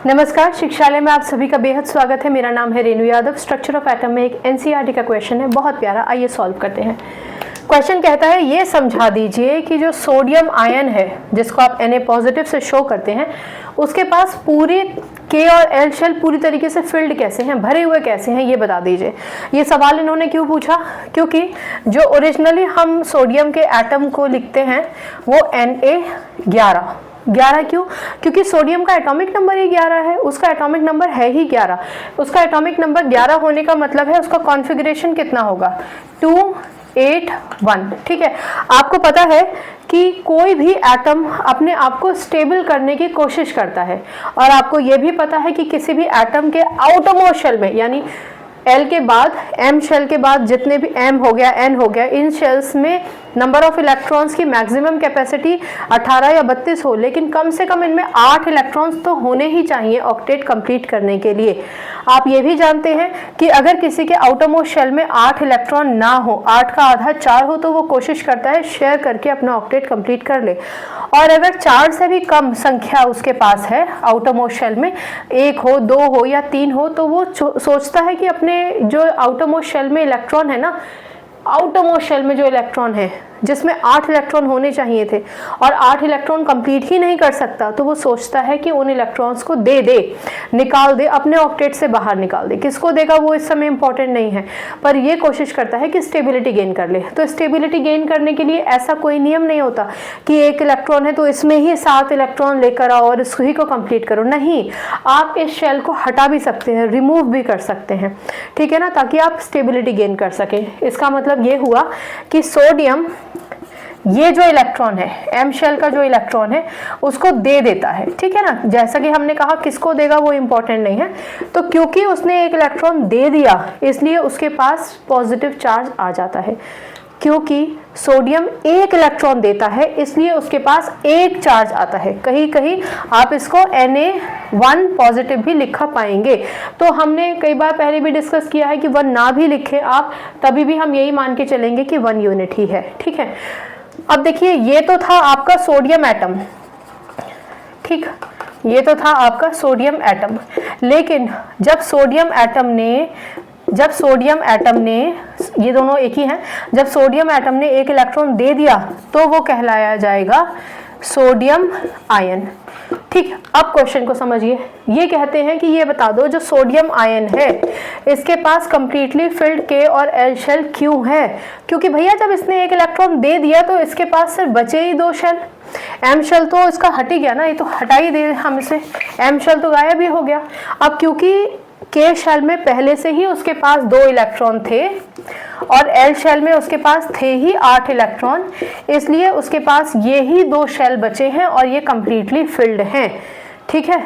नमस्कार, शिक्षालय में आप सभी का बेहद स्वागत है। मेरा नाम है Renu Yadav. Structure of atom में एक एनसीईआरटी का क्वेश्चन है, बहुत प्यारा। आइए सॉल्व करते हैं। क्वेश्चन कहता है ये समझा दीजिए कि जो सोडियम आयन है जिसको आप Na पॉजिटिव से शो करते हैं, उसके पास पूरे K और L शेल पूरी तरीके से फिल्ड कैसे हैं, भरे हुए कैसे हैं, ये बता दीजिए। ये सवाल इन्होंने क्यों पूछा? क्योंकि जो ओरिजिनली हम सोडियम के एटम को लिखते हैं वो Na11 क्यों? क्योंकि सोडियम का एटॉमिक नंबर ही 11 है, उसका एटॉमिक नंबर है ही 11। उसका एटॉमिक नंबर 11 होने का मतलब है उसका कॉन्फ़िगरेशन कितना होगा? 281। ठीक है, आपको पता है कि कोई भी एटम अपने आप को स्टेबल करने की कोशिश करता है, और आपको यह भी पता है कि किसी भी एटम के आउटरमोस्ट शेल में, यानी L के बाद M शेल के बाद जितने भी M हो गया, N हो गया, इन शेल्स में नंबर ऑफ इलेक्ट्रॉन्स की मैक्सिमम कैपेसिटी 18 या 32 हो, लेकिन कम से कम इनमें 8 इलेक्ट्रॉन्स तो होने ही चाहिए ऑक्टेट कंप्लीट करने के लिए। आप ये भी जानते हैं कि अगर किसी के आउटरमोस्ट शेल में 8 इलेक्ट्रॉन ना हो, 8 का आधा 4 हो, तो वो कोशिश करता है शेयर करके अपना ऑक्टेट कंप्लीट कर ले। और अगर 4 से भी कम संख्या उसके पास है आउटरमोस्ट शेल में, 1 हो, 2 हो या 3 हो, तो वो सोचता है कि अपने जो आउटरमोस्ट शेल में इलेक्ट्रॉन है ना, आउटरमोस्ट शेल में जो इलेक्ट्रॉन है जिसमें 8 इलेक्ट्रॉन होने चाहिए थे और 8 इलेक्ट्रॉन कंप्लीट ही नहीं कर सकता, तो वो सोचता है कि उन इलेक्ट्रॉन्स को दे दे, निकाल दे, अपने ऑक्टेट से बाहर निकाल दे। किसको देगा वो इस समय इंपॉर्टेंट नहीं है, पर ये कोशिश करता है कि स्टेबिलिटी गेन कर ले। तो स्टेबिलिटी गेन करने के लिए ऐसा कोई नियम नहीं होता कि 1 इलेक्ट्रॉन है तो इसमें ही 7 इलेक्ट्रॉन लेकर आओ और इसी को कंप्लीट करो। नहीं, आप इस शेल को हटा भी सकते हैं, रिमूव भी कर सकते हैं, ठीक है ना, ताकि आप स्टेबिलिटी गेन कर सकें। इसका मतलब ये हुआ कि सोडियम ये जो इलेक्ट्रॉन है, M शेल का जो इलेक्ट्रॉन है, उसको दे देता है, ठीक है ना। जैसा कि हमने कहा किसको देगा वो इंपॉर्टेंट नहीं है, तो क्योंकि उसने 1 इलेक्ट्रॉन दे दिया इसलिए उसके पास पॉजिटिव चार्ज आ जाता है। क्योंकि सोडियम 1 इलेक्ट्रॉन देता है इसलिए उसके पास 1 चार्ज आता है। कहीं कहीं आप इसको Na1 पॉजिटिव भी लिखा पाएंगे। तो हमने कई बार पहले भी डिस्कस किया है कि 1 ना भी लिखे आप, तभी भी हम यही मान के चलेंगे कि 1 यूनिट ही है, ठीक है। अब देखिए, ये तो था आपका सोडियम एटम, ठीक, ये तो था आपका सोडियम एटम। लेकिन जब सोडियम एटम ने ये दोनों एक ही हैं, जब सोडियम एटम ने 1 इलेक्ट्रॉन दे दिया तो वो कहलाया जाएगा सोडियम आयन। ठीक, अब क्वेश्चन को समझिए। ये कहते हैं कि ये बता दो जो सोडियम आयन है इसके पास कंप्लीटली फिल्ड K और L शेल क्यों है? क्योंकि भैया जब इसने 1 इलेक्ट्रॉन दे दिया तो इसके पास सिर्फ बचे ही 2 शेल। M शेल तो इसका हट ही गया ना, ये तो हटा ही दे हम इसे, M शेल तो गायब ही हो गया। अब क्योंकि K शेल में पहले से ही उसके पास 2 इलेक्ट्रॉन थे और L शेल में उसके पास थे ही 8 इलेक्ट्रॉन, इसलिए उसके पास ये ही 2 शेल बचे हैं और ये कंप्लीटली फिल्ड हैं, ठीक है,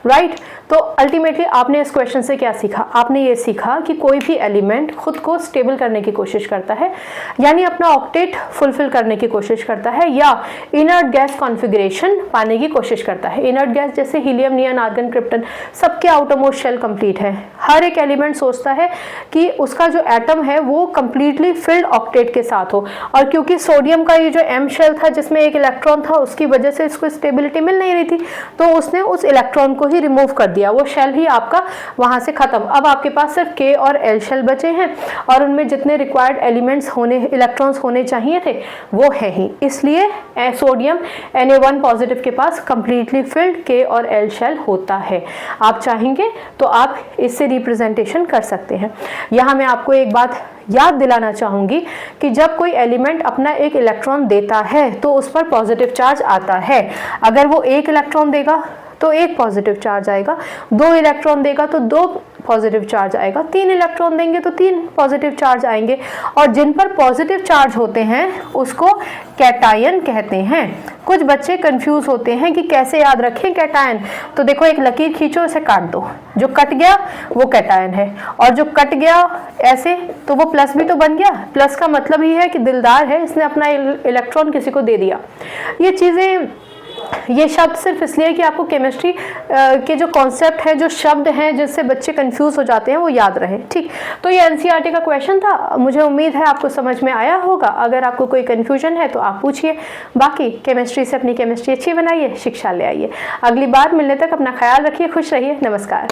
राइट। तो अल्टीमेटली आपने इस क्वेश्चन से क्या सीखा? आपने ये सीखा कि कोई भी एलिमेंट खुद को स्टेबल करने की कोशिश करता है, यानी अपना ऑक्टेट फुलफिल करने की कोशिश करता है, या इनर्ट गैस कॉन्फ़िगरेशन पाने की कोशिश करता है। इनर्ट गैस जैसे हीलियम, नियॉन, आर्गन, क्रिप्टन, सबके आउटरमोस्ट शेल कंप्लीट है। हर एक एलिमेंट सोचता है कि उसका जो एटम है वो कंप्लीटली फिल्ड ऑक्टेट के साथ हो, और क्योंकि सोडियम का ये जो M शेल था जिसमें 1 इलेक्ट्रॉन था, उसकी वजह से इसको स्टेबिलिटी मिल नहीं रही थी, तो उसने उस इलेक्ट्रॉन को ही रिमूव कर दिया, वो शेल ही आपका वहां से खत्म। अब आपके पास सिर्फ K और L शेल बचे हैं और उनमें जितने रिक्वायर्ड एलिमेंट्स होने, इलेक्ट्रॉन्स होने चाहिए थे वो है ही, इसलिए सोडियम Na1 पॉजिटिव के पास कंप्लीटली फिल्ड K और L शेल होता है। आप चाहेंगे तो आप इससे रिप्रेजेंटेशन कर सकते हैं। यहाँ मैं आपको एक बात याद दिलाना चाहूंगी कि जब कोई एलिमेंट अपना 1 इलेक्ट्रॉन देता है तो उस पर पॉजिटिव चार्ज आता है। अगर वो 1 इलेक्ट्रॉन देगा तो 1 पॉजिटिव चार्ज आएगा, 2 इलेक्ट्रॉन देगा तो 2 पॉजिटिव चार्ज आएगा, 3 इलेक्ट्रॉन देंगे तो 3 पॉजिटिव चार्ज आएंगे, और जिन पर पॉजिटिव चार्ज होते हैं उसको कैटायन कहते हैं। कुछ बच्चे कंफ्यूज होते हैं कि कैसे याद रखें कैटायन, तो देखो एक लकीर खींचो, इसे काट दो, जो कट गया वो कैटायन है, और जो कट गया ऐसे तो वो प्लस भी तो बन गया। प्लस का मतलब ही है कि दिलदार है, इसने अपना इलेक्ट्रॉन किसी को दे दिया। ये चीज़ें ये शब्द सिर्फ इसलिए कि आपको केमिस्ट्री के जो कॉन्सेप्ट है, जो शब्द हैं जिससे बच्चे कंफ्यूज हो जाते हैं, वो याद रहे। ठीक, तो ये एनसीईआरटी का क्वेश्चन था। मुझे उम्मीद है आपको समझ में आया होगा। अगर आपको कोई कंफ्यूजन है तो आप पूछिए। बाकी केमिस्ट्री से अपनी केमिस्ट्री अच्छी बनाइए, शिक्षा ले आइए। अगली बार मिलने तक अपना ख्याल रखिए, खुश रहिए, नमस्कार।